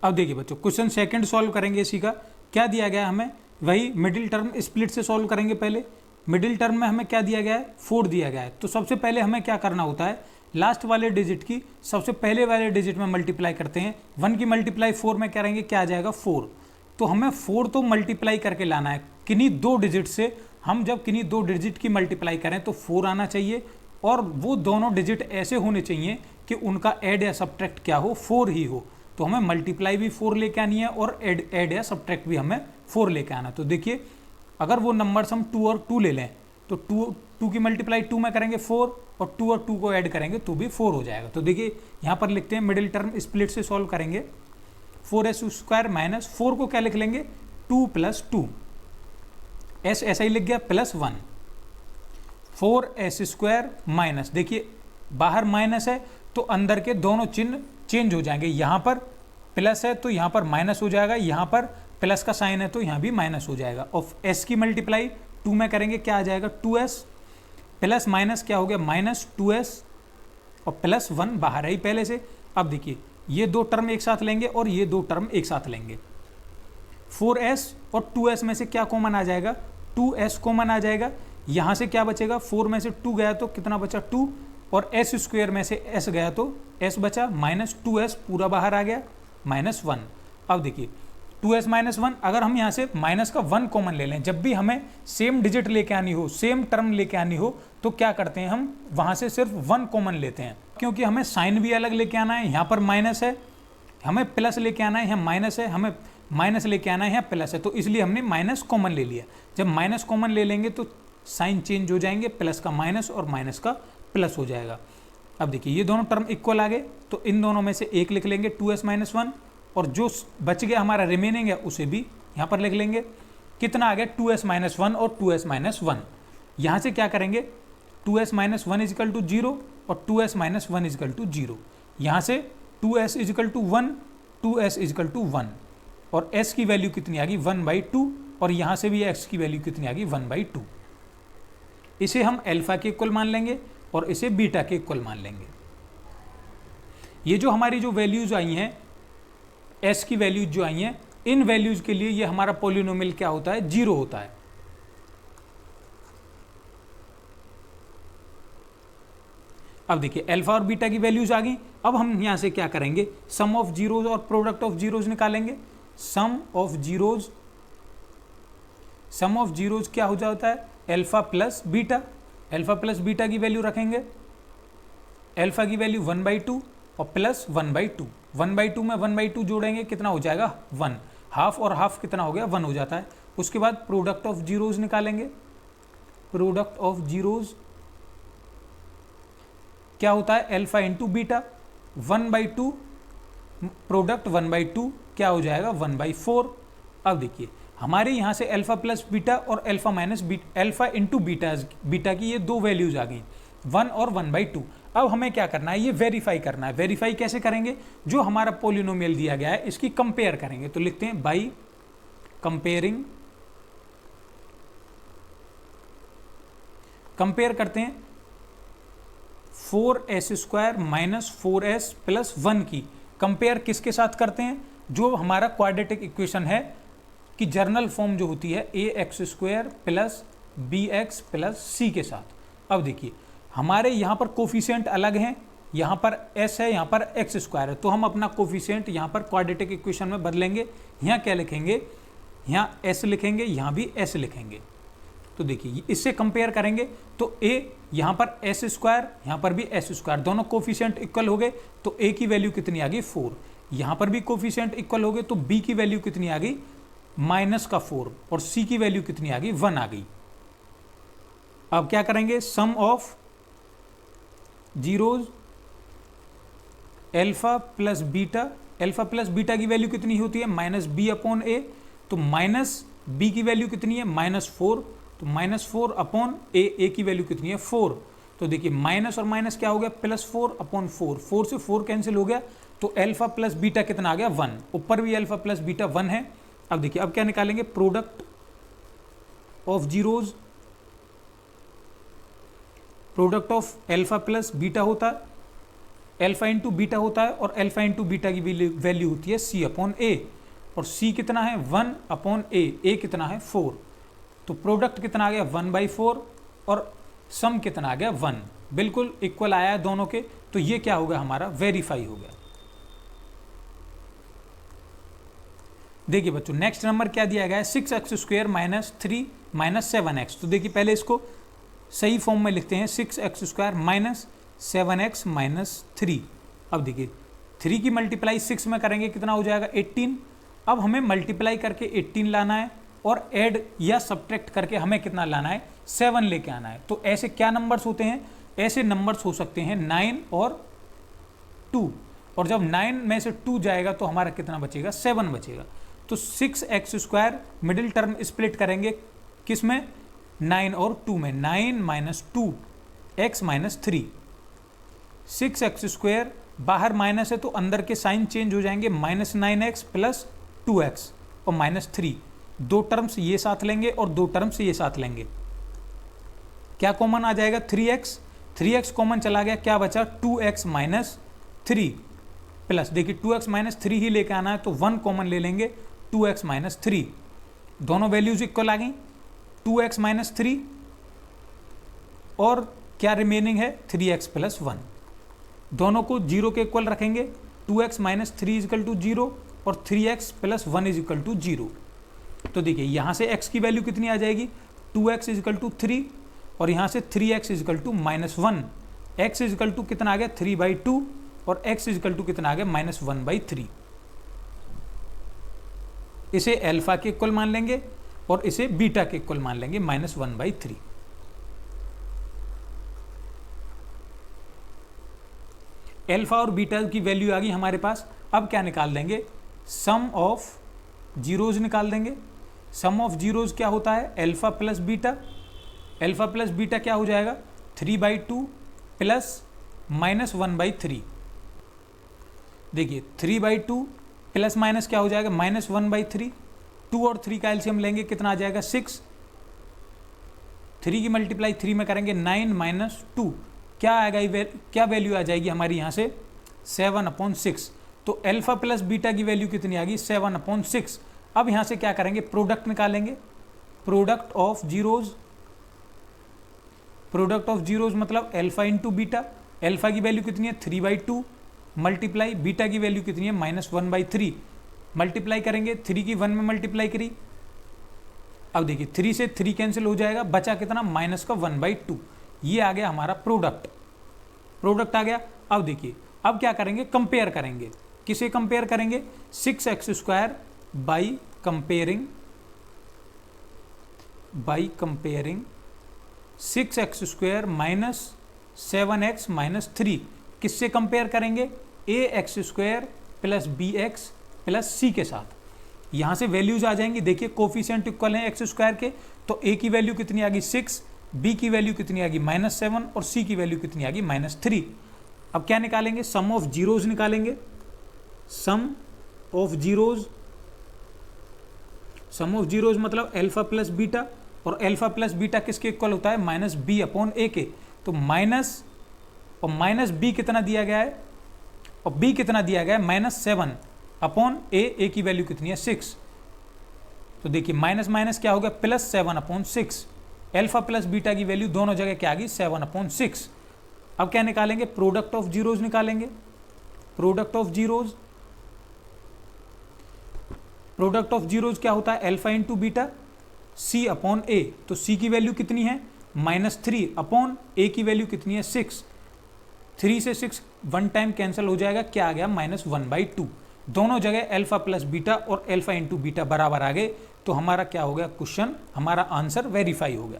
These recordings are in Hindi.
अब देखिए बच्चों, क्वेश्चन सेकंड सॉल्व करेंगे इसी का। क्या दिया गया है हमें, वही मिडिल टर्म स्प्लिट से सॉल्व करेंगे। पहले मिडिल टर्म में हमें क्या दिया गया है, 4 दिया गया है। तो सबसे पहले हमें क्या करना होता है, लास्ट वाले डिजिट की सबसे पहले वाले डिजिट में मल्टीप्लाई करते हैं। 1 की मल्टीप्लाई 4 में करेंगे, क्या आ जाएगा 4। तो हमें 4 तो मल्टीप्लाई करके लाना है किन्हीं दो डिजिट से। हम जब किन्हीं दो डिजिट की मल्टीप्लाई करें तो 4 आना चाहिए, और वो दोनों डिजिट ऐसे होने चाहिए कि उनका ऐड या सब्ट्रैक्ट क्या हो, 4 ही हो। तो हमें मल्टीप्लाई भी 4 लेके आनी है और ऐड या सब्ट्रैक्ट भी हमें 4 लेके आना। तो देखिए, अगर वो नंबर्स हम 2 और 2 ले लें तो 2 की मल्टीप्लाई 2 में करेंगे 4, और 2 और 2 को ऐड करेंगे तो भी 4 हो जाएगा। तो देखिए यहाँ पर लिखते हैं, मिडिल टर्म स्प्लिट से सॉल्व करेंगे। 4s² माइनस 4 को क्या लिख लेंगे, 2 + 2, s ऐसा ही लिख गया, +1। 4s² माइनस, देखिए बाहर माइनस है तो अंदर के दोनों चिन्ह चेंज हो जाएंगे। यहाँ पर प्लस है तो यहाँ पर माइनस हो जाएगा, यहाँ पर प्लस का साइन है तो यहाँ भी माइनस हो जाएगा। और s की मल्टीप्लाई 2 में करेंगे, क्या आ जाएगा 2s, प्लस माइनस क्या हो गया -2s, और +1 बाहर है ही पहले से। अब देखिए ये दो टर्म एक साथ लेंगे और ये दो टर्म एक साथ लेंगे। 4s और 2s में से क्या कॉमन आ जाएगा, 2s कॉमन आ जाएगा। यहाँ से क्या बचेगा, 4 में से 2 गया तो कितना बचा 2, और s² में से s गया तो s बचा, -2s पूरा बाहर आ गया, -1। अब देखिए 2s -1, अगर हम यहाँ से माइनस का 1 कॉमन ले लें, जब भी हमें सेम डिजिट लेके आनी हो, सेम टर्म लेके आनी हो, तो क्या करते हैं हम वहाँ से सिर्फ 1 कॉमन लेते हैं, क्योंकि हमें साइन भी अलग लेके आना है। यहाँ पर माइनस है, हमें प्लस लेके आना है, यहाँ माइनस है, हमें माइनस लेके आना है, यहाँ प्लस है, तो इसलिए हमने माइनस कॉमन ले लिया। जब माइनस कॉमन ले लेंगे तो साइन चेंज हो जाएंगे, प्लस का माइनस और माइनस का प्लस हो जाएगा। अब देखिए ये दोनों टर्म इक्वल आ गए, तो इन दोनों में से एक लिख लेंगे 2s - 1, और जो बच गया हमारा रिमेनिंग है उसे भी यहाँ पर लिख लेंगे। कितना आ गया 2s - 1 और 2s - 1। यहाँ से क्या करेंगे, 2s - 1 = 0 और 2s - 1 = 0। यहाँ से 2s = 1, 2s = 1, और s की वैल्यू कितनी आ गई 1/2, और यहाँ से भी x की वैल्यू कितनी आ गई 1/2। इसे हम अल्फा के इक्वल मान लेंगे और इसे बीटा के इक्वल मान लेंगे। ये जो हमारी जो वैल्यूज आई हैं, s की वैल्यूज जो आई हैं, इन वैल्यूज के लिए ये हमारा पॉलिनोमियल क्या होता है, 0 होता है। अब देखिए अल्फा और बीटा की वैल्यूज आ गई। अब हम यहां से क्या करेंगे, सम ऑफ जीरोज और प्रोडक्ट ऑफ जीरोज निकालेंगे। सम ऑफ जीरोज क्या हो जाता है, alpha plus beta. Alpha plus beta की वैल्यू रखेंगे, अल्फा की वैल्यू 1/2 और प्लस 1/2। 1/2 में 1/2 जोड़ेंगे, कितना हो जाएगा 1। हाफ और हाफ कितना हो गया 1 हो जाता है। उसके बाद प्रोडक्ट ऑफ जीरोज निकालेंगे। प्रोडक्ट ऑफ जीरोज क्या होता है, अल्फा इंटू बीटा। 1/2 प्रोडक्ट 1/2 क्या हो जाएगा 1/4। अब देखिए हमारे यहाँ से अल्फा प्लस बीटा और alpha minus beta, alpha into beta की ये दो वैल्यूज आ गई, 1 और 1/2। अब हमें क्या करना है, ये वेरीफाई करना है। वेरीफाई कैसे करेंगे, जो हमारा पॉलिनोमियल दिया गया है इसकी कंपेयर करेंगे। तो लिखते हैं बाई कंपेयरिंग, कंपेयर करते हैं 4s² माइनस 4s प्लस 1 की कंपेयर किसके साथ करते हैं, जो हमारा क्वाड्रेटिक इक्वेशन है कि जर्नल फॉर्म जो होती है ax² plus bx plus c के साथ। अब देखिए हमारे यहाँ पर कोफिशिएंट अलग हैं, यहाँ पर s है, यहाँ पर x² है, तो हम अपना कोफिशिएंट यहाँ पर क्वाड्रेटिक इक्वेशन में बदलेंगे। यहाँ क्या लिखेंगे, यहाँ s लिखेंगे, यहाँ भी s लिखेंगे। तो देखिए इससे कंपेयर करेंगे तो a यहाँ पर s², यहाँ पर भी s², दोनों कोफिशिएंट इक्वल हो गए, तो a की वैल्यू कितनी आ गई 4। यहाँ पर भी कोफिशिएंट इक्वल हो गए, तो b की वैल्यू कितनी आ गई -4, और c की वैल्यू कितनी आ गई 1 आ गई। अब क्या करेंगे, sum of zeros alpha plus beta. Alpha plus beta की वैल्यू कितनी होती है -b/a, तो -b की वैल्यू कितनी है -4, तो -4/a की वैल्यू कितनी है 4। तो देखिए माइनस और माइनस क्या हो गया +4/4, 4 से 4 कैंसिल हो गया, तो अल्फा प्लस बीटा कितना आ गया 1, ऊपर भी अल्फा प्लस बीटा 1 है। अब देखिए अब क्या निकालेंगे, product of zeros, product of alpha plus beta होता है अल्फा इंटू बीटा होता है और अल्फा इंटू बीटा की वैल्यू होती है सी अपॉन ए, और सी कितना है 1 अपॉन ए कितना है 4। तो प्रोडक्ट कितना आ गया 1/4 और सम कितना आ गया 1, बिल्कुल इक्वल आया है दोनों के। तो ये क्या हो गया हमारा वेरीफाई हो गया। देखिए बच्चों नेक्स्ट नंबर क्या दिया गया है 6x² माइनस 3 माइनस 7x। तो देखिए पहले इसको सही फॉर्म में लिखते हैं 6x² माइनस 7x माइनस 3। अब देखिए 3 की मल्टीप्लाई 6 में करेंगे कितना हो जाएगा 18। अब हमें मल्टीप्लाई करके 18 लाना है और ऐड या सब्ट्रैक्ट करके हमें कितना लाना है 7 लेके आना है। तो ऐसे क्या नंबर्स होते हैं, ऐसे नंबर्स हो सकते हैं 9 और 2, और जब 9 में से 2 जाएगा तो हमारा कितना बचेगा 7 बचेगा। तो 6x² मिडिल टर्म स्प्लिट करेंगे किस में 9 और 2 में, 9 माइनस 2 x माइनस 3। 6x² बाहर माइनस है तो अंदर के साइन चेंज हो जाएंगे, -9x प्लस 2x और माइनस 3। दो टर्म्स ये साथ लेंगे और दो टर्म्स ये साथ लेंगे, क्या कॉमन आ जाएगा 3x कॉमन चला गया, क्या बचा 2x माइनस 3 प्लस, देखिए 2x माइनस 3 ही लेके आना है तो 1 कॉमन ले लेंगे 2x माइनस 3। दोनों वैल्यूज इक्वल आ गई 2x माइनस 3 और क्या रिमेनिंग है 3x प्लस 1। दोनों को 0 के इक्वल रखेंगे, 2x माइनस 3 इजिकल टू 0 और 3x प्लस 1 इजिकल टू 0। तो देखिए यहाँ से x की वैल्यू कितनी आ जाएगी 2x इजिकल टू 3 और यहाँ से 3x equal to -1। x equal to कितना आ गया 3/2 और x इजिकल टू कितना आ गया -1/3। इसे अल्फा के इक्वल मान लेंगे और इसे बीटा के इक्वल मान लेंगे -1/3। अल्फा और बीटा की वैल्यू आ गई हमारे पास। अब क्या निकाल देंगे सम ऑफ जीरोज निकाल देंगे। सम ऑफ जीरोज क्या होता है alpha plus beta. Alpha plus beta क्या हो जाएगा 3/2 प्लस -1/3। देखिए 3/2 प्लस माइनस क्या हो जाएगा -1/3। 2 और 3 का एलसीएम लेंगे कितना आ जाएगा 6। 3 की मल्टीप्लाई 3 में करेंगे 9 माइनस 2, क्या आएगा क्या वैल्यू आ जाएगी हमारी यहाँ से 7/6। तो अल्फा प्लस बीटा की वैल्यू कितनी आ गई 7/6। अब यहाँ से क्या करेंगे प्रोडक्ट निकालेंगे, प्रोडक्ट ऑफ जीरोज मतलब अल्फा इंटू बीटा। अल्फा की वैल्यू कितनी है 3/2 मल्टीप्लाई बीटा की वैल्यू कितनी है -1/3। मल्टीप्लाई करेंगे 3 की 1 में मल्टीप्लाई करी। अब देखिए 3 से 3 कैंसिल हो जाएगा, बचा कितना -1/2। ये आ गया हमारा प्रोडक्ट आ गया। अब देखिए अब क्या करेंगे कंपेयर करेंगे, किसे कंपेयर करेंगे 6x² by comparing 6x² minus 7x minus 3 किससे कंपेयर करेंगे ax² plus bx plus c के साथ। यहाँ से वैल्यूज आ जाएंगी, देखिए कोफिशिएंट इक्वल हैं x² के, तो a की वैल्यू कितनी आ गई 6, b की वैल्यू कितनी आ गई -7 और c की वैल्यू कितनी आ गई -3। अब क्या निकालेंगे सम ऑफ जीरोज निकालेंगे। सम ऑफ जीरोज मतलब अल्फा प्लस बीटा, और अल्फा प्लस बीटा किसके इक्वल होता है -b/a के। तो माइनस और -b कितना दिया गया है और b कितना दिया गया है -7/a की वैल्यू कितनी है 6। तो देखिए माइनस माइनस क्या हो गया +7/6। अल्फा प्लस बीटा की वैल्यू दोनों जगह क्या आ गई 7/6। अब क्या निकालेंगे प्रोडक्ट ऑफ जीरोज निकालेंगे। प्रोडक्ट ऑफ जीरोज क्या होता है अल्फा इंटू बीटा c/a। तो c की वैल्यू कितनी है -3/a की वैल्यू कितनी है 6। 3 से 6 1 टाइम कैंसिल हो जाएगा, क्या आ गया -1/2। दोनों जगह अल्फा प्लस बीटा और अल्फा इंटू बीटा बराबर आ गए, तो हमारा क्या हो गया क्वेश्चन, हमारा आंसर वेरीफाई हो गया।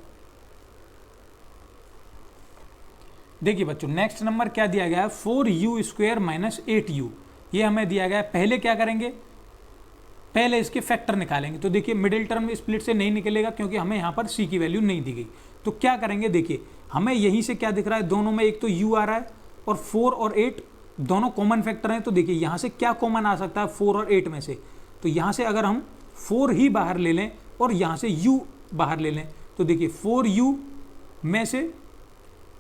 देखिए बच्चों नेक्स्ट नंबर क्या दिया गया है 4u² माइनस 8u। ये हमें दिया गया है। पहले क्या करेंगे, पहले इसके फैक्टर निकालेंगे। तो देखिए मिडिल टर्म स्प्लिट से नहीं निकलेगा क्योंकि हमें यहाँ पर c की वैल्यू नहीं दी गई। तो क्या करेंगे, देखिए हमें यहीं से क्या दिख रहा है, दोनों में एक तो u आ रहा है और 4 और 8 दोनों कॉमन फैक्टर हैं। तो देखिए यहाँ से क्या कॉमन आ सकता है 4 और 8 में से, तो यहाँ से अगर हम 4 ही बाहर ले लें और यहाँ से u बाहर ले लें, तो देखिए 4u में से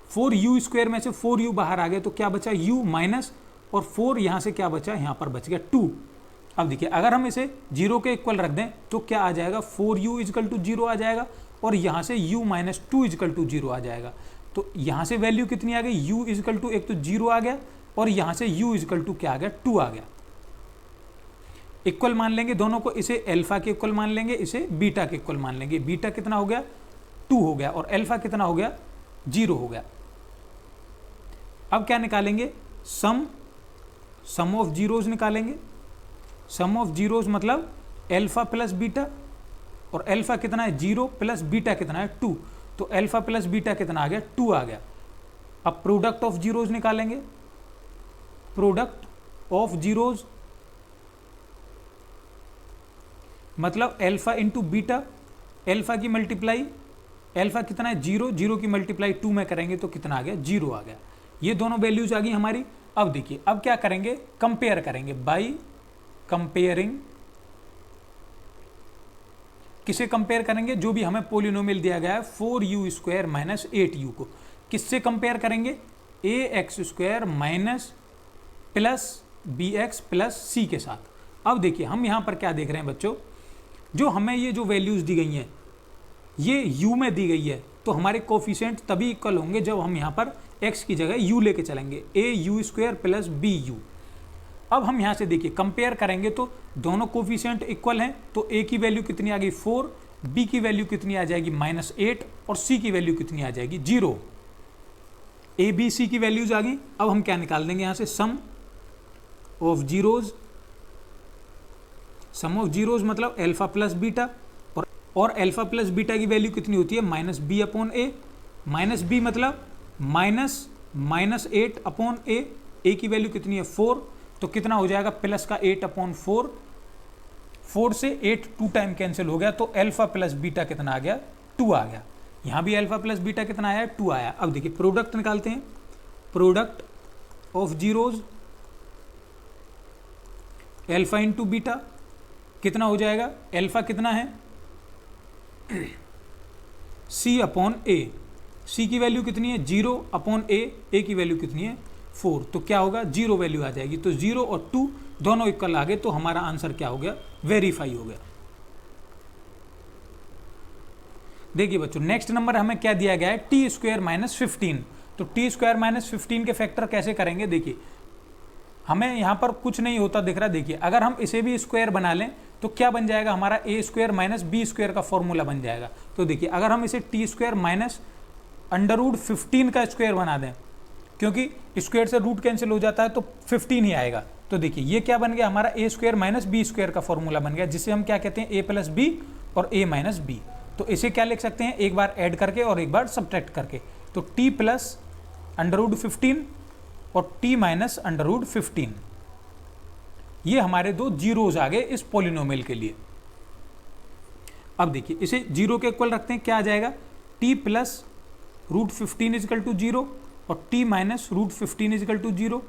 4u² में से 4u बाहर आ गया तो क्या बचा u माइनस, और 4 यहाँ से क्या बचा, यहाँ पर बच गया 2। अब देखिए अगर हम इसे 0 के इक्वल रख दें तो क्या आ जाएगा, 4u = 0 आ जाएगा, और यहाँ से u - 2 = 0 आ जाएगा। तो यहाँ से वैल्यू कितनी आ गई, u = एक तो 0 आ गया, और यहाँ से u = क्या आ गया, 2 आ गया। इक्वल मान लेंगे दोनों को, इसे अल्फा के इक्वल मान लेंगे, इसे बीटा के इक्वल मान लेंगे। बीटा कितना हो गया, 2 हो गया, और अल्फा कितना हो गया, 0 हो गया। अब क्या निकालेंगे, सम ऑफ जीरोज निकालेंगे। सम ऑफ जीरोज मतलब अल्फा प्लस बीटा, और अल्फा कितना है 0 प्लस बीटा कितना है 2, तो अल्फा प्लस बीटा कितना आ गया, 2 आ गया। अब प्रोडक्ट ऑफ जीरोज निकालेंगे। प्रोडक्ट ऑफ जीरोज मतलब अल्फा इंटू बीटा, अल्फा की मल्टीप्लाई, अल्फा कितना है 0, 0 की मल्टीप्लाई 2 में करेंगे तो कितना आ गया, 0 आ गया। ये दोनों वैल्यूज आ गई हमारी। अब देखिए अब क्या करेंगे, कंपेयर करेंगे बाई कंपेयरिंग। किसे कंपेयर करेंगे, जो भी हमें पोलिनोमियल दिया गया है 4u² - 8u को किससे कंपेयर करेंगे, ax² minus plus bx plus c के साथ। अब देखिए हम यहाँ पर क्या देख रहे हैं बच्चों, जो हमें ये जो वैल्यूज दी गई हैं ये u में दी गई है, तो हमारे कोफिशिएंट तभी इक्वल होंगे जब हम यहाँ पर x की जगह u लेके चलेंगे, au² प्लस bu। अब हम यहाँ से देखिए कंपेयर करेंगे तो दोनों कोफिशिएंट इक्वल हैं, तो a की वैल्यू कितनी आ गई 4, b की वैल्यू कितनी आ जाएगी -8, और c की वैल्यू कितनी आ जाएगी 0। a b c की वैल्यूज आ गई। अब हम क्या निकाल देंगे यहाँ से, sum of zeros. Sum of zeros मतलब अल्फा प्लस बीटा, और अल्फा प्लस बीटा की वैल्यू कितनी होती है -b/a। -b मतलब -8/a। a की वैल्यू कितनी है 4, तो कितना हो जाएगा प्लस का 8/4। 4 से 8 2 टाइम कैंसिल हो गया, तो अल्फा प्लस बीटा कितना आ गया, 2 आ गया। यहाँ भी अल्फा प्लस बीटा कितना आया, 2 आया। अब देखिए प्रोडक्ट निकालते हैं। Product of zeros alpha into beta कितना हो जाएगा, अल्फा कितना है c/a। c की वैल्यू कितनी है 0/a, a की वैल्यू कितनी है 4, तो क्या होगा 0 वैल्यू आ जाएगी। तो 0 और 2 दोनों इक्वल आ गए, तो हमारा आंसर क्या हो गया, वेरीफाई हो गया। देखिए बच्चों नेक्स्ट नंबर हमें क्या दिया गया है, t² - 15। तो t² - 15 के फैक्टर कैसे करेंगे, देखिए हमें यहाँ पर कुछ नहीं होता दिख रहा। देखिए अगर हम इसे भी स्क्वायर बना लें तो क्या बन जाएगा, हमारा a² - b² का फॉर्मूला बन जाएगा। तो देखिए अगर हम इसे t² - √15 का स्क्वायर बना दें, क्योंकि स्क्वायर से रूट कैंसिल हो जाता है तो 15 ही आएगा। तो देखिए ये क्या बन गया, हमारा a² - b² का फॉर्मूला बन गया, जिसे हम क्या कहते हैं a + b और a - b। तो इसे क्या लिख सकते हैं, एक बार ऐड करके और एक बार सब्ट्रैक्ट करके। तो t + √15 और t - √15, ये हमारे दो जीरोज आ गए इस पॉलिनोमियल के लिए। अब देखिए इसे 0 के इक्वल रखते हैं, क्या आ जाएगा, t + √15 = 0 और t - √15 = 0।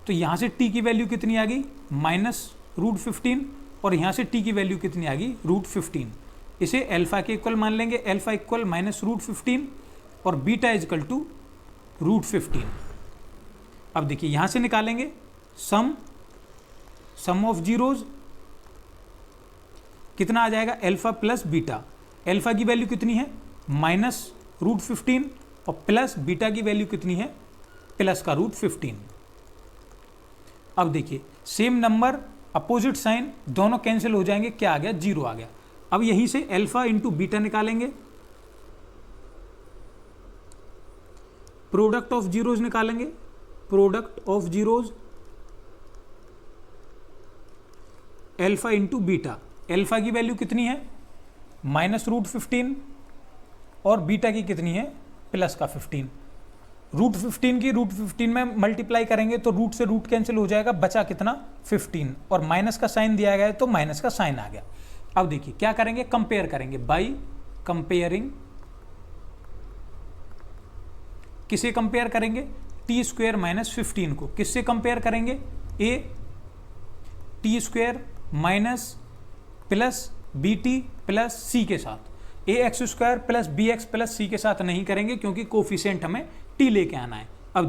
तो यहाँ से t की वैल्यू कितनी आ गई -√15, और यहाँ से t की वैल्यू कितनी आ गई √15। इसे अल्फा के इक्वल मान लेंगे, अल्फा इक्वल -√15 और बीटा = √15। अब देखिए यहाँ से निकालेंगे सम ऑफ जीरोज कितना आ जाएगा, अल्फा प्लस बीटा। अल्फा की वैल्यू कितनी है -√15 और प्लस बीटा की वैल्यू कितनी है प्लस का √15। अब देखिए सेम नंबर अपोजिट साइन दोनों कैंसिल हो जाएंगे, क्या आ गया 0 आ गया। अब यहीं से अल्फा इंटू बीटा निकालेंगे, प्रोडक्ट ऑफ जीरोज निकालेंगे। Product of zeros alpha into beta. Alpha की वैल्यू कितनी है -√15 और बीटा की कितनी है प्लस का 15। √15 की √15 में मल्टीप्लाई करेंगे तो रूट से रूट कैंसिल हो जाएगा, बचा कितना 15, और माइनस का साइन दिया गया है तो माइनस का साइन आ गया। अब देखिए क्या करेंगे, कंपेयर करेंगे बाई कंपेयरिंग। किसे कंपेयर करेंगे, t² - 15 को किससे कंपेयर करेंगे, a t² - plus bt plus c के साथ। A X square plus B X plus C के साथ नहीं करेंगे क्योंकि कोफिशिएंट हमें टी लेके आना है। अब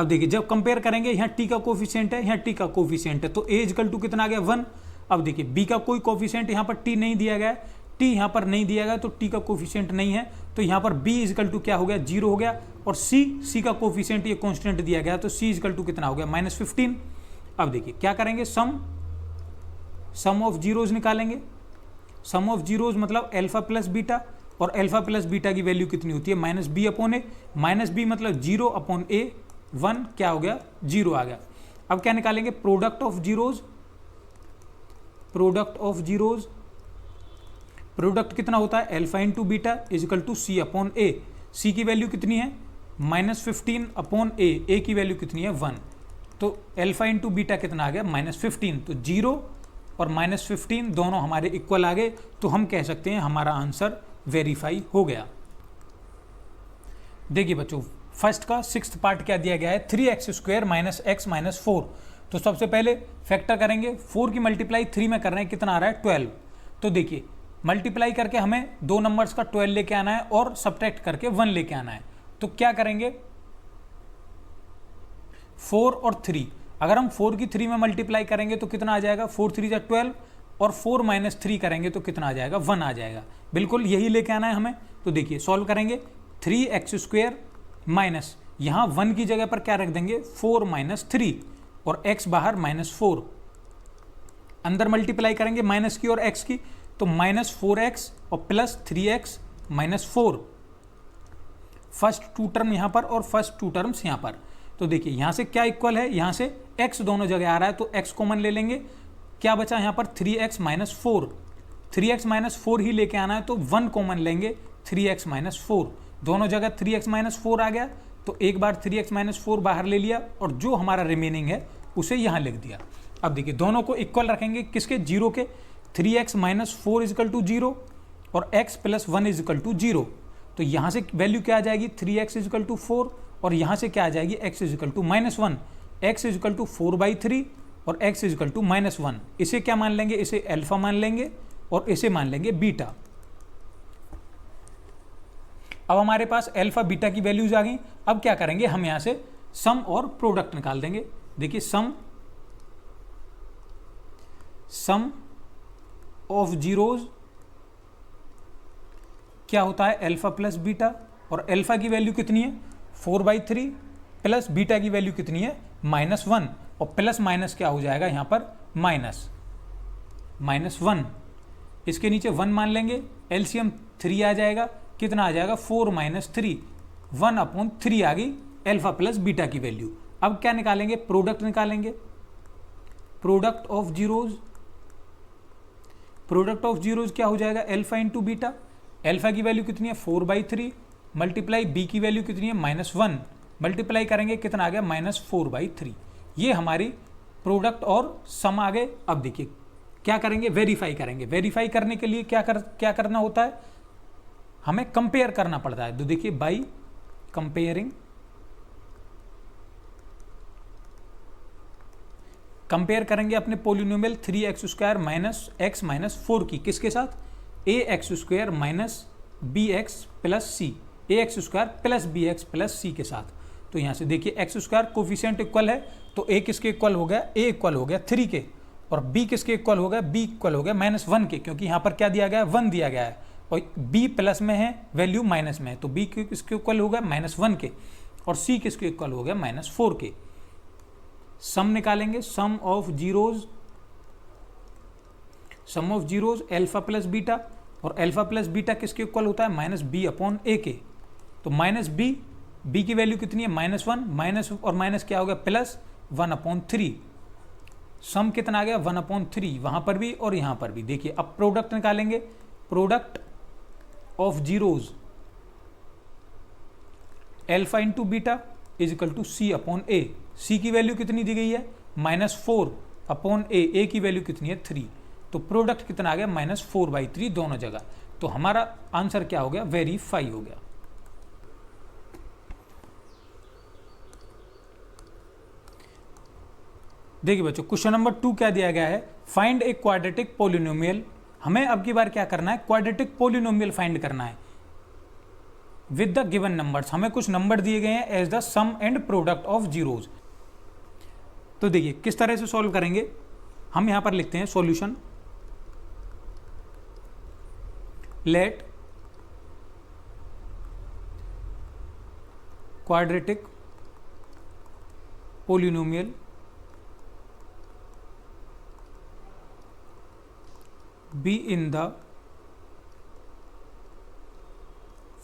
देखिए जब कंपेयर करेंगे, यहाँ टी का कोफिशिएंट है, यहाँ टी का कोफिशिएंट है, तो ए इक्वल टू कितना आ गया 1। अब देखिए बी का कोई कोफिशिएंट यहाँ पर टी नहीं दिया गया है, टी यहाँ पर नहीं दिया गया तो टी का कोफिशिएंट नहीं है, तो यहाँ पर बी इक्वल टू क्या हो गया 0 हो गया। और सी का कोफिशिएंट ये कांस्टेंट दिया गया तो सी इक्वल टू कितना हो गया -15। अब देखिए क्या करेंगे, सम ऑफ जीरोज निकालेंगे। सम ऑफ जीरोज मतलब अल्फा प्लस बीटा, और अल्फा प्लस बीटा की वैल्यू कितनी होती है -b अपॉन ए। -b मतलब 0 अपॉन ए, 1 क्या हो गया 0 आ गया। अब क्या निकालेंगे, प्रोडक्ट ऑफ जीरोज। प्रोडक्ट कितना होता है, alpha into beta is equal to C upon A. C की वैल्यू कितनी है -15 अपॉन ए की वैल्यू कितनी है 1, तो अल्फा इंटू बीटा कितना आ गया -15, तो 0 और -15 दोनों हमारे इक्वल आ गए, तो हम कह सकते हैं हमारा आंसर वेरीफाई हो गया। देखिए बच्चों, फर्स्ट का 6th पार्ट क्या दिया गया है, 3x square minus X minus 4। तो सबसे पहले फैक्टर करेंगे, 4 की मल्टीप्लाई 3 में कर रहे हैं, कितना आ रहा है 12। तो देखिए मल्टीप्लाई करके हमें दो नंबर्स का 12 लेके आना है और सब्ट्रैक्ट करके 1 लेके आना है। तो क्या करेंगे, 4 और 3, अगर हम 4 की 3 में मल्टीप्लाई करेंगे तो कितना आ जाएगा, 4 3 जा 12, और 4 माइनस 3 करेंगे तो कितना आ जाएगा 1 आ जाएगा। बिल्कुल यही लेके आना है हमें। तो देखिए सॉल्व करेंगे, 3x स्क्वायर माइनस, यहाँ 1 की जगह पर क्या रख देंगे 4 माइनस 3, और x बाहर -4, अंदर मल्टीप्लाई करेंगे माइनस की और x की, तो -4x और plus 3x minus 4, first 2 term यहाँ पर और फर्स्ट 2 टर्म्स यहाँ पर। तो देखिए यहाँ से क्या इक्वल है, यहाँ से x दोनों जगह आ रहा है तो x कॉमन ले लेंगे, क्या बचा यहाँ पर 3x माइनस 4, 3x माइनस 4 ही लेके आना है तो 1 कॉमन लेंगे, 3x माइनस 4, दोनों जगह 3x माइनस 4 आ गया, तो एक बार 3x माइनस 4 बाहर ले लिया और जो हमारा रिमेनिंग है उसे यहाँ लिख दिया। अब देखिए दोनों को इक्वल रखेंगे, किसके, 0 के, 3x माइनस 4 इजिकल टू 0 और x प्लस 1 इजिकल टू 0। तो यहाँ से वैल्यू क्या आ जाएगी, 3x इजिकल टू 4, और यहाँ से क्या आ जाएगी, x equal to -1, x equal to 4/3 और x इजिकल टू -1। इसे क्या मान लेंगे, इसे अल्फा मान लेंगे और इसे मान लेंगे बीटा। अब हमारे पास अल्फा बीटा की वैल्यूज आ गई। अब क्या करेंगे, हम यहाँ से सम और प्रोडक्ट निकाल देंगे। देखिए सम ऑफ जीरोज क्या होता है, अल्फा प्लस बीटा, और अल्फा की वैल्यू कितनी है 4/3 प्लस बीटा की वैल्यू कितनी है -1, और प्लस माइनस क्या हो जाएगा यहाँ पर -1, इसके नीचे 1 मान लेंगे, एलसीएम 3 आ जाएगा, कितना आ जाएगा 4 माइनस 3, 1/3 आ गई अल्फा प्लस बीटा की वैल्यू। अब क्या निकालेंगे, प्रोडक्ट निकालेंगे, प्रोडक्ट ऑफ जीरोज क्या हो जाएगा, अल्फा इंटू बीटा, अल्फा की वैल्यू कितनी है 4/3 मल्टीप्लाई बी की वैल्यू कितनी है -1, मल्टीप्लाई करेंगे कितना आ गया -4/3। ये हमारी प्रोडक्ट और सम आ गए। अब देखिए क्या करेंगे, वेरीफाई करेंगे। वेरीफाई करने के लिए क्या करना होता है, हमें कंपेयर करना पड़ता है। तो देखिए बाई कंपेयर करेंगे अपने polynomial 3x square minus X minus 4 की, किसके साथ, ax square minus bx plus C, ax square plus bx plus C के साथ। तो यहाँ से देखिए x स्क्वायर कोफिशिएंट इक्वल है, तो a किसके इक्वल हो गया, a इक्वल हो गया 3 के, और b किसके इक्वल हो गया, b इक्वल हो गया -1 के, क्योंकि यहाँ पर क्या दिया गया है 1 दिया गया है, और b प्लस में है वैल्यू माइनस में है, तो b किसके इक्वल हो गया -1 के, और c किसके इक्वल हो गया -4 के। सम निकालेंगे, sum of zeros alpha plus beta, और अल्फा प्लस बीटा किसके इक्वल होता है -b/a के, तो b की वैल्यू कितनी है -1, माइनस और माइनस क्या हो गया प्लस 1/3, सम कितना आ गया 1/3, वहां पर भी और यहां पर भी। देखिए अब प्रोडक्ट निकालेंगे, product of zeros alpha into beta is equal to c/a, c की वैल्यू कितनी दी गई है -4/a, की वैल्यू कितनी है 3, तो प्रोडक्ट कितना आ गया -4/3 दोनों जगह। तो हमारा आंसर क्या हो गया, वेरीफाई हो गया। देखिए बच्चों क्वेश्चन नंबर 2 क्या दिया गया है, फाइंड ए क्वाड्रेटिक पोलिनोमियल। हमें अब की बार क्या करना है, क्वाड्रेटिक पोलिनोमियल फाइंड करना है विद द गिवन नंबर्स। हमें कुछ नंबर दिए गए हैं as the sum and product of zeros. तो देखिए किस तरह से सॉल्व करेंगे, हम यहां पर लिखते हैं solution, let quadratic polynomial be in the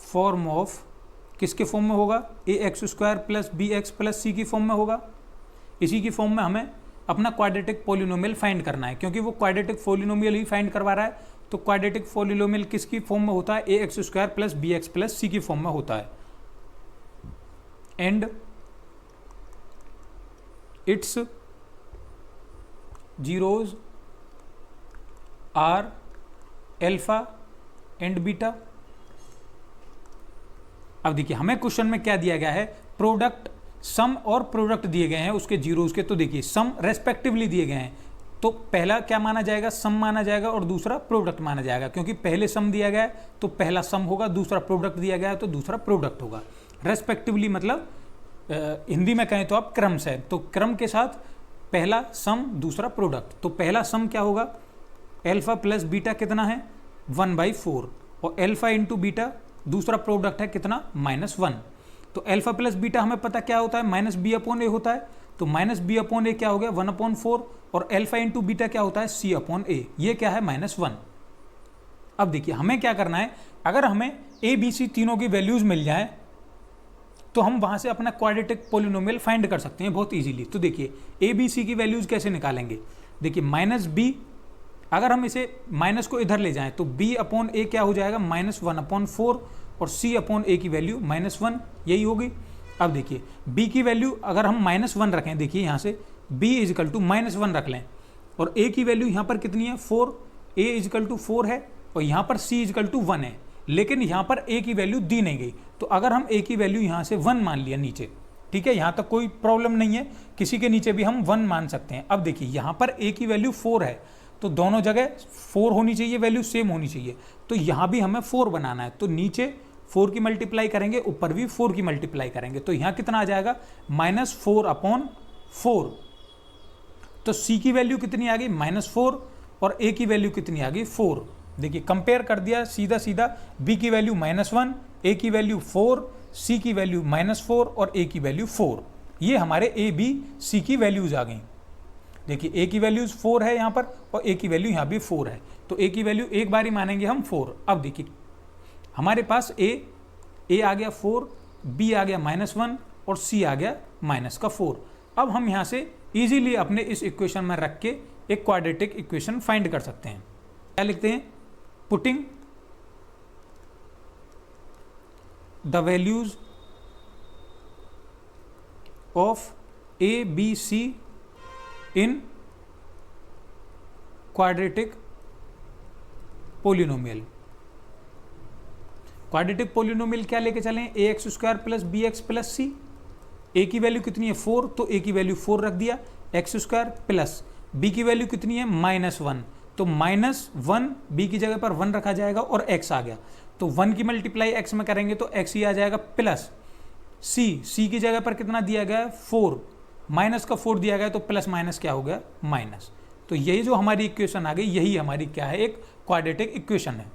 form of, किसके फॉर्म में होगा, A X square plus B X plus C की फॉर्म में होगा। इसी की फॉर्म में हमें अपना क्वाड्रेटिक पोलिनोमियल फाइंड करना है, क्योंकि वो क्वाड्रेटिक पोलिनोमियल ही फाइंड करवा रहा है। तो क्वाड्रेटिक पोलिनोमियल किसकी फॉर्म में होता है, A X square plus B X plus C की फॉर्म में होता है। And its zeros are alpha and beta. अब देखिए हमें क्वेश्चन में क्या दिया गया है, प्रोडक्ट, सम और प्रोडक्ट दिए गए हैं उसके जीरोज के। तो देखिए सम रेस्पेक्टिवली दिए गए हैं, तो पहला क्या माना जाएगा, सम माना जाएगा और दूसरा प्रोडक्ट माना जाएगा, क्योंकि पहले सम दिया गया है तो पहला सम होगा, दूसरा प्रोडक्ट दिया गया है तो दूसरा प्रोडक्ट होगा। रेस्पेक्टिवली मतलब हिंदी में कहें तो आप क्रम से, तो क्रम के साथ पहला सम दूसरा प्रोडक्ट। तो पहला सम क्या होगा, एल्फा प्लस बीटा कितना है 1/4, और एल्फा इंटू बीटा दूसरा प्रोडक्ट है कितना -1। तो एल्फा प्लस बीटा हमें पता क्या होता है, -b/a होता है। तो -b/a क्या हो गया 1/4, और एल्फा इंटू बीटा क्या होता है c/a, ये क्या है -1। अब देखिए हमें क्या करना है, अगर हमें a b c तीनों की वैल्यूज मिल जाए तो हम वहां से अपना क्वाड्रेटिक पोलिनोमियल फाइंड कर सकते हैं बहुत इजीली। तो देखिए a b c की वैल्यूज कैसे निकालेंगे, देखिए -b, अगर हम इसे माइनस को इधर ले जाएं तो b/a क्या हो जाएगा -1/4, और c/a की वैल्यू -1, यही होगी। अब देखिए b की वैल्यू अगर हम -1 रखें, देखिए यहाँ से b = -1 रख लें, और a की वैल्यू यहाँ पर कितनी है 4, a = 4 है, और यहाँ पर c = 1 है, लेकिन यहाँ पर a की वैल्यू दी नहीं गई। तो अगर हम a की वैल्यू यहाँ से 1 मान लिया नीचे, ठीक है, यहाँ तक कोई प्रॉब्लम नहीं है, किसी के नीचे भी हम 1 मान सकते हैं। अब देखिए यहाँ पर a की वैल्यू 4 है, तो दोनों जगह 4 होनी चाहिए, वैल्यू सेम होनी चाहिए। तो यहाँ भी हमें 4 बनाना है, तो नीचे 4 की मल्टीप्लाई करेंगे, ऊपर भी 4 की मल्टीप्लाई करेंगे, तो यहाँ कितना आ जाएगा -4/4। तो c की वैल्यू कितनी आ गई -4, और a की वैल्यू कितनी आ गई 4। देखिए कंपेयर कर दिया सीधा सीधा, b की वैल्यू -1, a की वैल्यू 4, c की वैल्यू -4 और a की वैल्यू 4। ये हमारे a b c की वैल्यूज आ गई। देखिए a की वैल्यूज 4 है यहाँ पर, और a की वैल्यू यहाँ भी 4 है, तो a की वैल्यू एक बार ही मानेंगे हम 4। अब देखिए हमारे पास a आ गया 4, b आ गया -1 और c आ गया -4। अब हम यहाँ से इजीली अपने इस इक्वेशन में रख के एक क्वाड्रेटिक इक्वेशन फाइंड कर सकते हैं। क्या लिखते हैं, putting the values of a b c in quadratic polynomial. Quadratic polynomial क्या लेके चलें, ax² plus bx plus c। a की वैल्यू कितनी है 4, तो a की वैल्यू 4 रख दिया, x² प्लस b की वैल्यू कितनी है -1, तो -1 b की जगह पर 1 रखा जाएगा और x आ गया, तो 1 की मल्टीप्लाई x में करेंगे तो x ही आ जाएगा, प्लस c की जगह पर कितना दिया गया है 4, माइनस का 4 दिया गया, तो प्लस माइनस क्या हो गया माइनस। तो यही जो हमारी इक्वेशन आ गई, यही हमारी क्या है, एक क्वाड्रेटिक इक्वेशन है।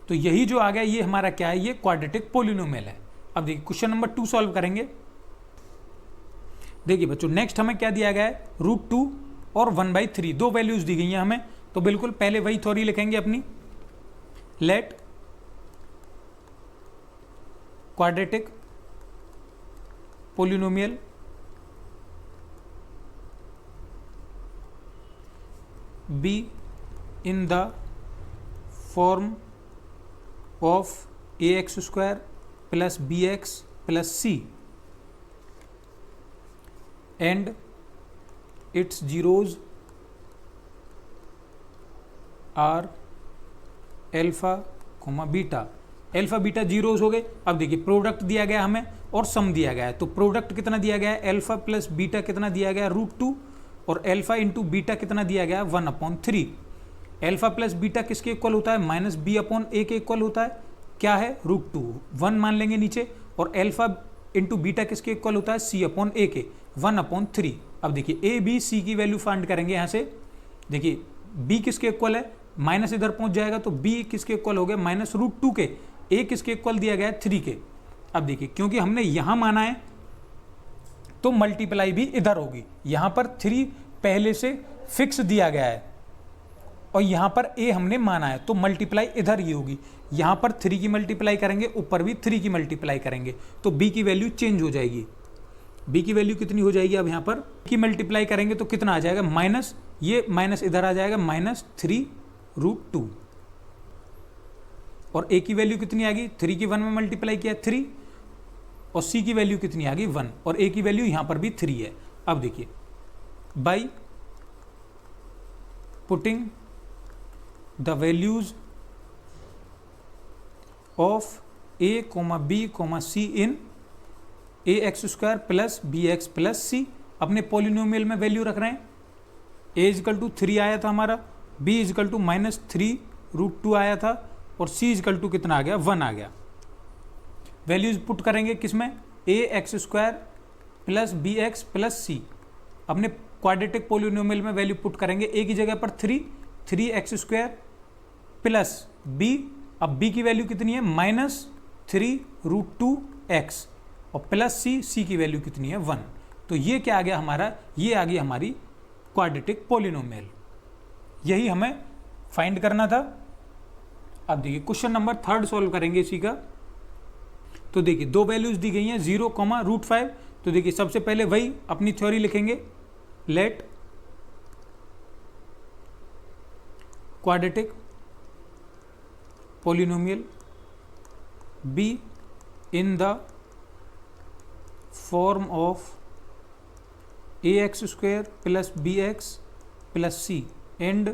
तो यही जो आ गया ये हमारा क्या है, ये क्वाड्रेटिक पोलिनोमियल है। अब देखिए क्वेश्चन नंबर 2 सॉल्व करेंगे। देखिए बच्चों नेक्स्ट हमें क्या दिया गया है, √2 और 1/3 दो वैल्यूज दी गई हैं हमें। तो बिल्कुल पहले वही थ्योरी लिखेंगे अपनी, let quadratic polynomial be in the form of ax² plus bx plus c and its zeros are alpha beta. Alpha beta zeros हो गए। अब देखिए प्रोडक्ट दिया गया हमें और सम दिया गया है, तो प्रोडक्ट कितना दिया गया है, एल्फा प्लस बीटा कितना दिया गया है √2, और एल्फा इंटू बीटा कितना दिया गया है 1/3। अल्फा प्लस बीटा किसके इक्वल होता है, माइनस बी अपॉन ए के इक्वल होता है, क्या है, √2, 1 मान लेंगे नीचे, और अल्फा इंटू बीटा किसके इक्वल होता है, सी अपॉन ए के, 1/3। अब देखिए ए बी सी की वैल्यू फाइंड करेंगे यहाँ से। देखिए बी किसके इक्वल है, माइनस इधर पहुंच जाएगा तो बी किसके इक्वल हो गया, -√2 के, ए किसके इक्वल दिया गया है, 3 के। अब देखिए क्योंकि हमने यहां माना है तो मल्टीप्लाई भी इधर होगी, यहां पर 3 पहले से फिक्स दिया गया है और यहां पर ए हमने माना है तो मल्टीप्लाई इधर ही होगी। यहां पर 3 की मल्टीप्लाई करेंगे, ऊपर भी 3 की मल्टीप्लाई करेंगे तो बी की वैल्यू चेंज हो जाएगी। बी की वैल्यू कितनी हो जाएगी, अब यहां पर की मल्टीप्लाई करेंगे तो कितना आ जाएगा, माइनस, ये माइनस इधर आ जाएगा, -3√2, और ए की वैल्यू कितनी आ गई, 3 की 1 में मल्टीप्लाई किया 3, और सी की वैल्यू कितनी आ गई 1, और ए की वैल्यू यहां पर भी 3 है। अब देखिए by putting the values of A comma B comma C in ax² plus bx plus C, अपने पॉलिनोमियल में वैल्यू रख रहे हैं। a = 3 आया था हमारा, b = -3√2 आया था, और c = कितना आ गया, 1 आ गया। वैल्यूज पुट करेंगे किसमें, ax² plus bx plus C, अपने क्वाड्रेटिक पॉलिनोमियल में वैल्यू पुट करेंगे। a की जगह पर 3x² प्लस b, अब b की वैल्यू कितनी है, -3√2x, और प्लस सी की वैल्यू कितनी है, 1। तो ये क्या आ गया हमारा, ये आ गई हमारी क्वाड्रेटिक पॉलिनोमियल, यही हमें फाइंड करना था। अब देखिए क्वेश्चन नंबर 3 सॉल्व करेंगे इसी का। तो देखिए दो वैल्यूज दी गई हैं 0, √5। तो देखिए सबसे पहले वही अपनी थ्योरी लिखेंगे, let quadratic polynomial be in the form of ax² plus bx plus c and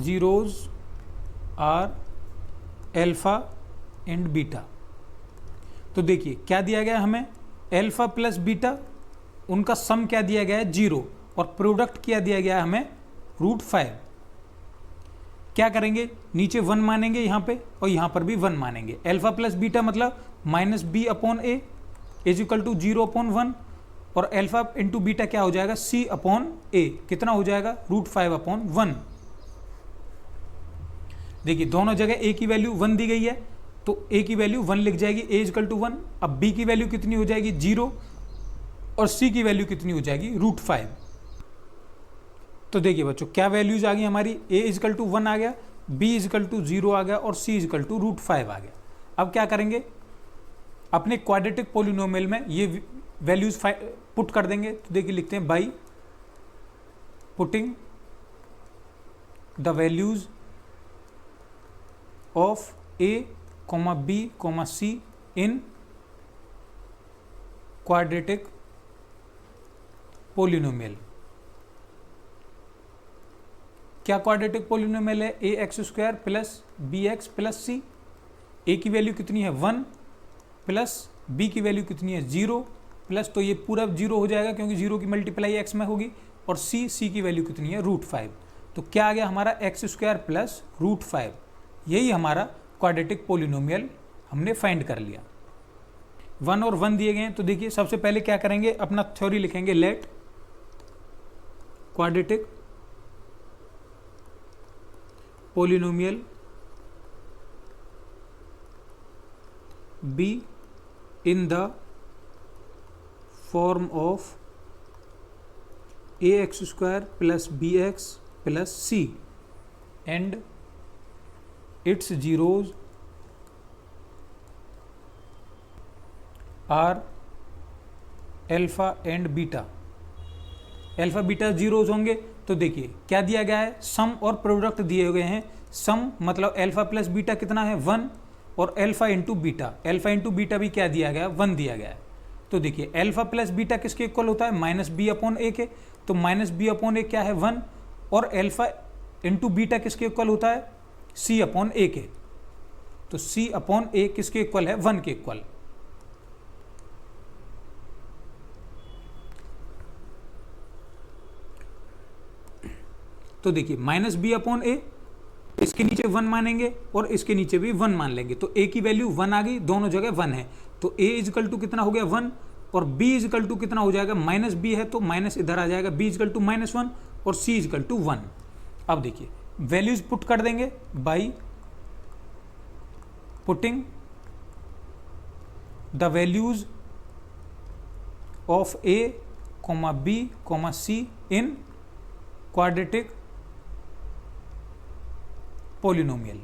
zeros are alpha and beta। तो देखिए क्या दिया गया हमें, अल्फा प्लस बीटा, उनका सम क्या दिया गया है, 0, और प्रोडक्ट क्या दिया गया है हमें, √5। क्या करेंगे, नीचे 1 मानेंगे यहाँ पे और यहाँ पर भी 1 मानेंगे। अल्फा प्लस बीटा मतलब -b अपॉन a = 0/1, और अल्फा इंटू बीटा क्या हो जाएगा, c अपॉन a, कितना हो जाएगा, √5/1। देखिए दोनों जगह a की वैल्यू 1 दी गई है तो a की वैल्यू 1 लिख जाएगी, a = 1। अब b की वैल्यू कितनी हो जाएगी, 0, और c की वैल्यू कितनी हो जाएगी, √5। तो देखिए बच्चों क्या वैल्यूज आ गई हमारी, a = 1 आ गया, b = 0 आ गया, और c = √5 आ गया। अब क्या करेंगे, अपने क्वाड्रेटिक पॉलिनोमियल में ये वैल्यूज पुट कर देंगे। तो देखिए लिखते हैं, by putting the values of a, b, c in quadratic polynomial. क्या क्वाड्रेटिक पॉलिनोमियल है, ax² plus bx plus c, a की वैल्यू कितनी है 1, प्लस b की वैल्यू कितनी है 0, प्लस, तो ये पूरा 0 हो जाएगा क्योंकि 0 की मल्टीप्लाई x में होगी, और c की वैल्यू कितनी है, √5। तो क्या आ गया हमारा, x² प्लस √5। यही हमारा क्वाड्रेटिक पॉलिनोमियल हमने फाइंड कर लिया। 1 और 1 दिए गए हैं। तो देखिए सबसे पहले क्या करेंगे, अपना थ्योरी लिखेंगे, let quadratic polynomial be in the form of ax² plus bx plus c and its zeros are alpha and beta। Alpha beta zeros होंगे। तो देखिए क्या दिया गया है, सम और प्रोडक्ट दिए गए हैं। सम मतलब अल्फा प्लस बीटा कितना है, 1, और alpha into beta, alpha into beta भी क्या दिया गया, 1 दिया गया है। तो देखिए अल्फा प्लस बीटा किसके इक्वल होता है, -b/a के। तो -b/a क्या है, 1, और अल्फा इंटू बीटा किसके इक्वल होता है, c/a के। तो c/a किसके इक्वल है, 1 के इक्वल। तो देखिए माइनस बी अपॉन ए, इसके नीचे 1 मानेंगे और इसके नीचे भी 1 मान लेंगे, तो a की वैल्यू 1 आ गई, दोनों जगह 1 है, तो a इजकल टू कितना हो गया 1 और b इजकल टू कितना हो जाएगा माइनस b है तो माइनस इधर आ जाएगा, b इजकल टू -1 और c इजकल टू 1। अब देखिए वैल्यूज पुट कर देंगे by putting the values of a, b, c in quadratic polynomial.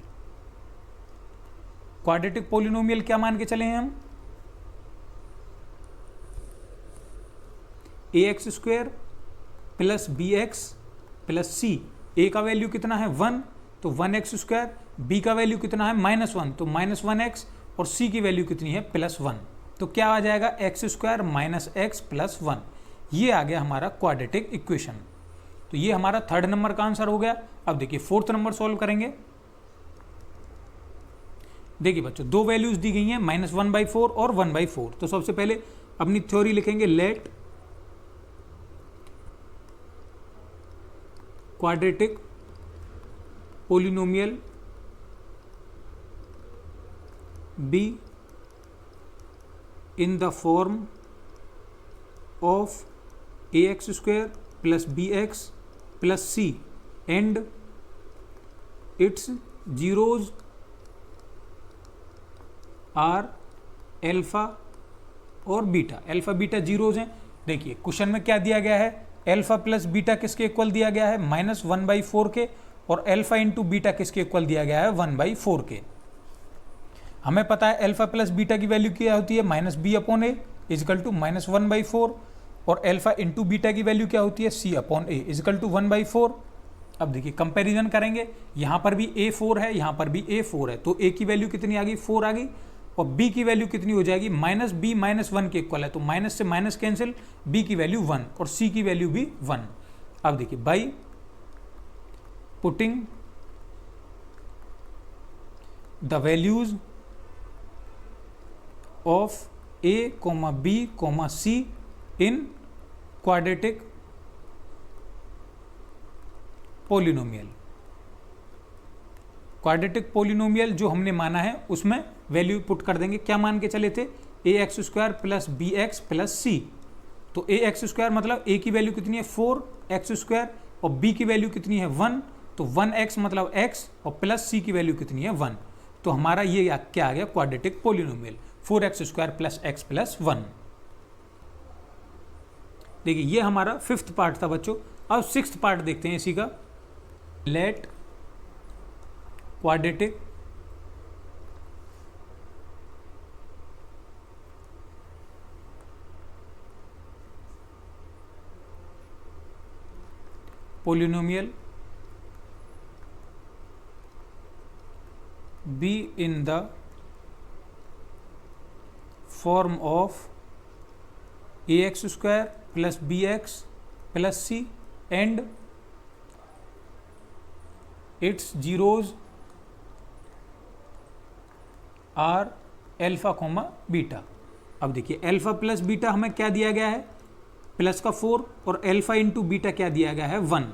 Quadratic polynomial क्या मान के चले हैं हम, ax² plus bx plus c, a का वैल्यू कितना है 1 तो 1x², b का वैल्यू कितना है -1 तो -1x और c की वैल्यू कितनी है +1, तो क्या आ जाएगा x² -x + 1। ये आ गया हमारा क्वाड्रेटिक इक्वेशन। तो ये हमारा थर्ड नंबर का आंसर हो गया। अब देखिए फोर्थ नंबर सॉल्व करेंगे। देखिए बच्चों दो वैल्यूज दी गई हैं -1/4 और 1/4। तो सबसे पहले अपनी थ्योरी लिखेंगे, let quadratic polynomial be in the form of ax² plus bx plus c and its zeros are alpha और बीटा। एल्फा बीटा जीरोज हैं। देखिए क्वेश्चन में क्या दिया गया है, एल्फा प्लस बीटा किसके इक्वल दिया गया है -1/4 के, और एल्फा इंटू बीटा किसके इक्वल दिया गया है 1/4 के। हमें पता है एल्फा प्लस बीटा की वैल्यू क्या होती है -b/a इजकल टू -1/4 और एल्फा इंटू बीटा की वैल्यू क्या होती है c/a इजकल टू 1/4। अब देखिए कंपैरिजन करेंगे, यहाँ पर भी a4 है, यहाँ पर भी a4 है, तो a की वैल्यू कितनी आ गई 4 आ गई और b की वैल्यू कितनी हो जाएगी -b -1 के इक्वल है, तो माइनस से माइनस कैंसिल, b की वैल्यू 1 और c की वैल्यू भी 1। अब देखिए by putting the values of a, b, c in quadratic polynomial. Quadratic polynomial जो हमने माना है उसमें वैल्यू पुट कर देंगे। क्या मान के चले थे ax² plus bx plus c, तो ax² मतलब a की वैल्यू कितनी है 4x² और b की वैल्यू कितनी है 1, तो 1x मतलब x और प्लस c की वैल्यू कितनी है 1, तो हमारा ये क्या आ गया quadratic polynomial 4x² plus x plus 1। देखिए ये हमारा फिफ्थ पार्ट था बच्चों। अब सिक्स्थ पार्ट देखते हैं इसी का, let quadratic polynomial be in the form of ax² plus bx plus c and its zeros are alpha comma beta. अब देखिए एल्फा प्लस बीटा हमें क्या दिया गया है प्लस का 4 और एल्फा इंटू बीटा क्या दिया गया है 1,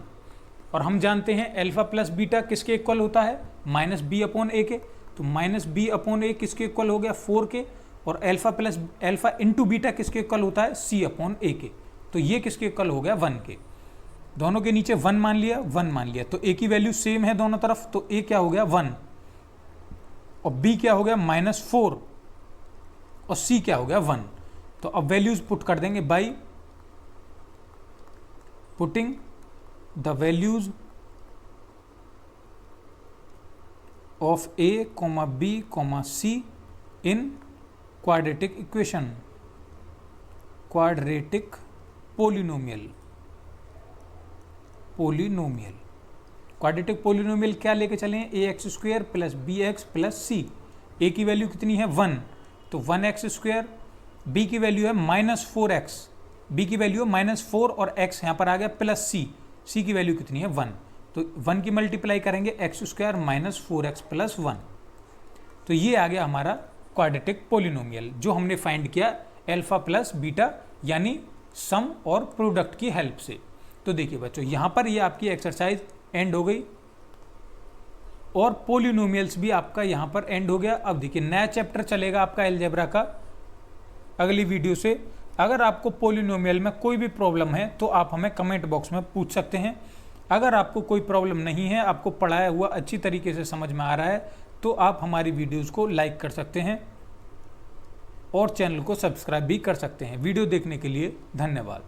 और हम जानते हैं एल्फा प्लस बीटा किसके इक्वल होता है -b/a के, तो -b/a किसके इक्वल हो गया 4 के, और एल्फा इंटू बीटा किसके इक्वल होता है c/a के, तो ये किसके इक्वल हो गया 1 के। दोनों के नीचे 1 मान लिया, 1 मान लिया, तो a की वैल्यू सेम है दोनों तरफ, तो a क्या हो गया 1 और b क्या हो गया -4 और c क्या हो गया 1। तो अब वैल्यूज पुट कर देंगे by putting the values of a, b, c in quadratic equation, quadratic polynomial. Quadratic polynomial क्या लेके चले हैं ax² plus bx plus c। a की वैल्यू कितनी है 1, तो 1x², b की वैल्यू है -4x, b की वैल्यू है -4 और x यहाँ पर आ गया प्लस c की वैल्यू कितनी है 1, तो 1 की मल्टीप्लाई करेंगे x² -4x प्लस 1, तो ये आ गया हमारा क्वाड्रेटिक पोलिनोमियल जो हमने फाइंड किया एल्फा प्लस बीटा यानी सम और प्रोडक्ट की हेल्प से। तो देखिए बच्चों यहाँ पर ये आपकी एक्सरसाइज एंड हो गई, और पोलिनोमियल्स भी आपका यहाँ पर एंड हो गया। अब देखिए नया चैप्टर चलेगा आपका अलजेब्रा का अगली वीडियो से। अगर आपको पोलिनोमियल में कोई भी प्रॉब्लम है तो आप हमें कमेंट बॉक्स में पूछ सकते हैं। अगर आपको कोई प्रॉब्लम नहीं है, आपको पढ़ाया हुआ अच्छी तरीके से समझ में आ रहा है, तो आप हमारी वीडियोज़ को लाइक कर सकते हैं और चैनल को सब्सक्राइब भी कर सकते हैं। वीडियो देखने के लिए धन्यवाद।